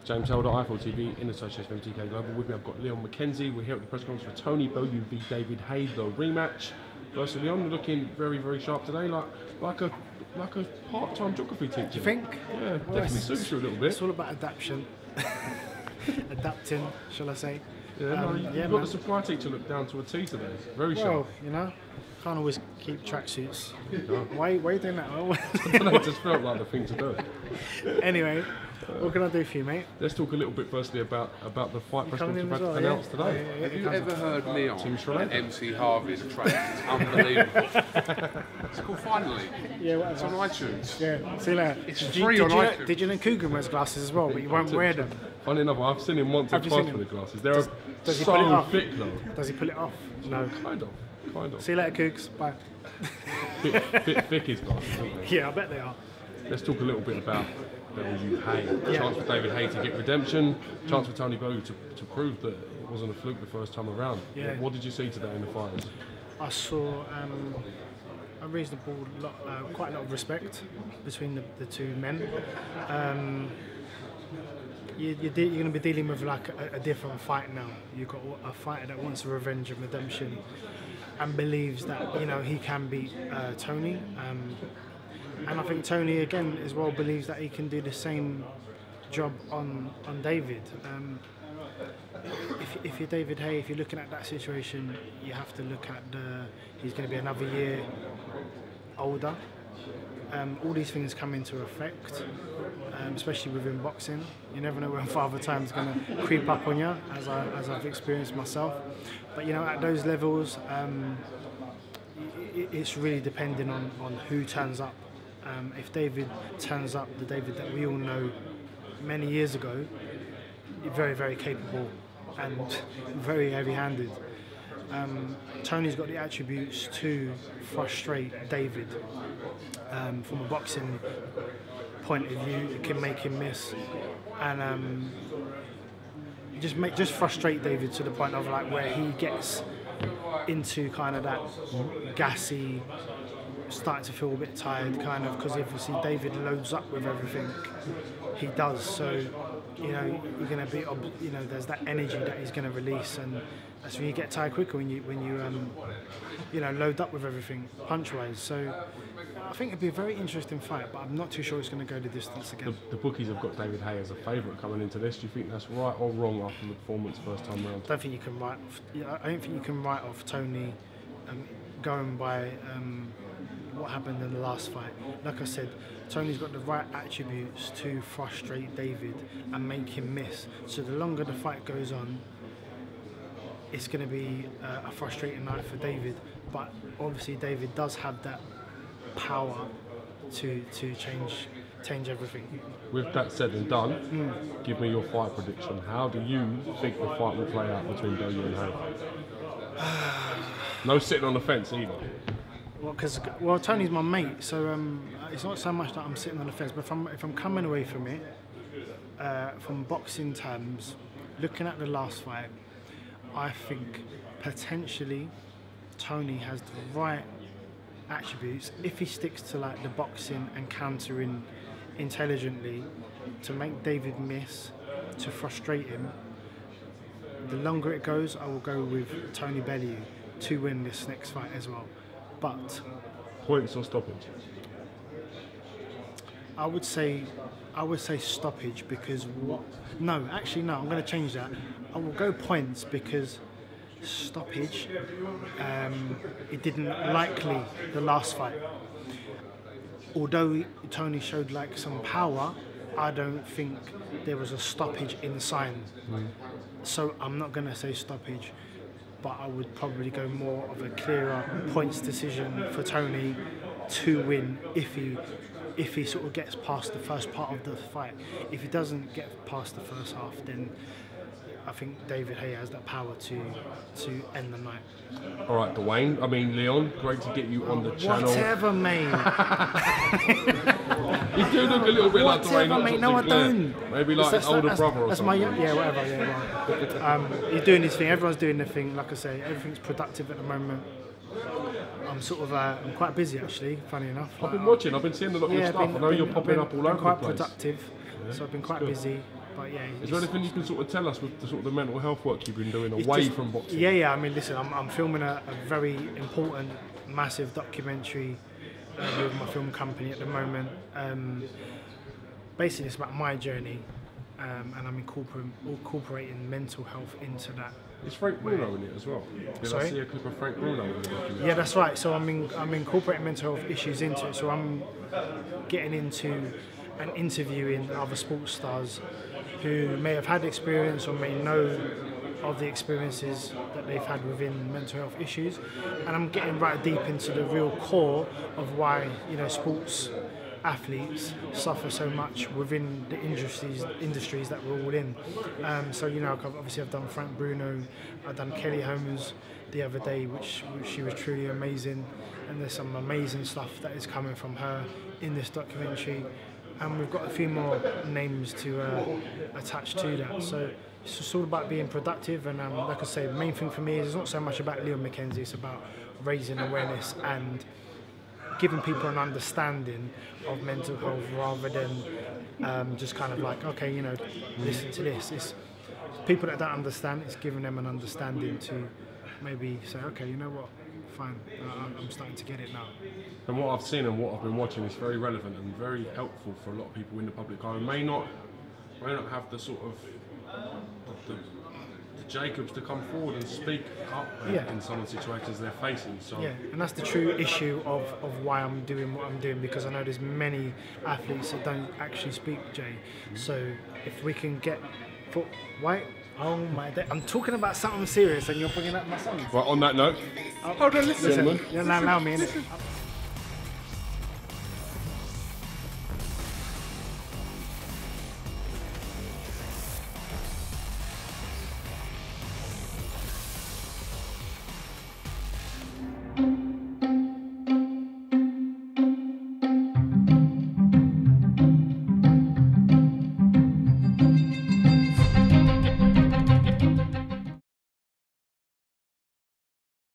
James Helder, iFL TV, in association with MTK Global. With me, I've got Leon McKenzie. We're here at the press conference for Tony Bellew v David Haye, the rematch. Versus Leon, looking very, very sharp today, like a part-time geography teacher. Do you think? Yeah, well, definitely suits you a little bit. It's all about adaptation. Adapting, shall I say? Yeah, you've got the supply teacher look down to a T today. Very sharp. Well, you know, can't always keep tracksuits. Why are you doing that? I don't know, it just felt like the thing to do. Anyway, what can I do for you, mate? Let's talk a little bit firstly about the fight press conference you've had well, announced today. Have you ever heard Leon and MC Harvey's track? It's unbelievable. It's called Finally. Yeah, whatever. It's on iTunes. Yeah, see you later. It's free on iTunes. Did you know Coogan wears glasses as well, but you won't wear them? Funny enough, I've seen him once or twice with the glasses. They're does he pull it so off? thick though. Does he pull it off? No. Kind of. See you later, Coogs. Bye. Bit thick his glasses, aren't they? Yeah, I bet they are. Let's talk a little bit about Bellew Haye. Yeah. Chance for David Haye to get redemption. Chance for Tony Bellew to prove that it wasn't a fluke the first time around. Yeah. What did you see today in the fight? I saw a reasonable quite a lot of respect between the two men. You're going to be dealing with like a different fight now. You've got a fighter that wants revenge and redemption and believes that, you know, he can beat Tony. And I think Tony again as well believes that he can do the same job on David. If you're David Haye, if you're looking at that situation, you have to look at he's going to be another year older. All these things come into effect, especially within boxing. You never know when Father Time's going to creep up on you, as I've experienced myself. But you know, at those levels, it's really depending on who turns up. If David turns up, the David that we all know many years ago, very, very capable and very heavy-handed. Tony's got the attributes to frustrate David. From a boxing point of view, it can make him miss, and just frustrate David to the point of like where he gets into kind of that gassy, starting to feel a bit tired, kind of, because obviously David loads up with everything he does. So you know you're going to be, you know, there's that energy that he's going to release, and that's when you get tired quicker when you know, load up with everything punch-wise. So I think it'd be a very interesting fight, but I'm not too sure it's going to go the distance again. The bookies have got David Haye as a favourite coming into this. Do you think that's right or wrong after the performance first time round? I don't think you can write off. I don't think you can write off Tony going by what happened in the last fight. Like I said, Tony's got the right attributes to frustrate David and make him miss. So the longer the fight goes on, it's going to be a frustrating night for David. But obviously David does have that power to change everything. With that said and done, give me your fight prediction. How do you think the fight will play out between Bellew and Haye? No sitting on the fence either. Well, Tony's my mate, so it's not so much that I'm sitting on the fence, but if I'm coming away from it, from boxing terms, looking at the last fight, I think potentially Tony has the right attributes if he sticks to like the boxing and countering intelligently to make David miss, to frustrate him. The longer it goes, I will go with Tony Bellew to win this next fight as well. But points or stoppage? I would say stoppage, because no, actually no, I'm going to change that. I will go points because stoppage, it didn't likely the last fight. Although Tony showed like some power, I don't think there was a stoppage in sign. So I'm not going to say stoppage, but I would probably go more of a clearer points decision for Tony to win if he sort of gets past the first part of the fight. If he doesn't get past the first half, then I think David Haye has that power to end the night. All right, Dwayne. I mean, Leon, great to get you on the channel. Whatever, mate. You do look a little bit like Dwayne. Whatever, mate. No, I don't. Maybe like his older brother or that's something. Yeah, whatever. Yeah, right. He's doing his thing. Everyone's doing their thing. Like I say, everything's productive at the moment. I'm sort of, I'm quite busy actually, funny enough. I've been watching, I've been seeing a lot of your stuff. I know you're popping up all over the place. Quite productive, so I've been quite busy. But yeah, is there anything you can sort of tell us with the sort of the mental health work you've been doing away from boxing? Yeah. I mean, listen, I'm filming a very important, massive documentary with my film company at the moment. Basically, it's about my journey, and I'm incorporating mental health into that. Is Frank Bruno in it as well? Did Sorry? I see a clip of Frank Bruno in the documentary? Yeah, that's right. So I'm incorporating mental health issues into it. So I'm getting into and interviewing other sports stars who may have had experience or may know of the experiences that they've had within mental health issues, and I'm getting right deep into the real core of why sports athletes suffer so much within the industries that we're all in. So obviously I've done Frank Bruno, I've done Kelly Holmes the other day, which she was truly amazing, and there's some amazing stuff that is coming from her in this documentary, and we've got a few more names to attach to that. So it's just all about being productive, and like I say, the main thing for me is it's not so much about Leon McKenzie, it's about raising awareness and giving people an understanding of mental health rather than just kind of like, okay, listen to this. It's people that don't understand, it's giving them an understanding to maybe say, okay, you know what, fine, I'm starting to get it now. And what I've seen and what I've been watching is very relevant and very helpful for a lot of people in the public eye who may not have the sort of the Jacobs to come forward and speak up in some of the situations they're facing. So yeah, and that's the true issue of why I'm doing what I'm doing, because I know there's many athletes that don't actually speak, Jay. So if we can get oh my day, I'm talking about something serious and you're bringing up my son. Right, on that note, hold on, listen. Allow me, innit?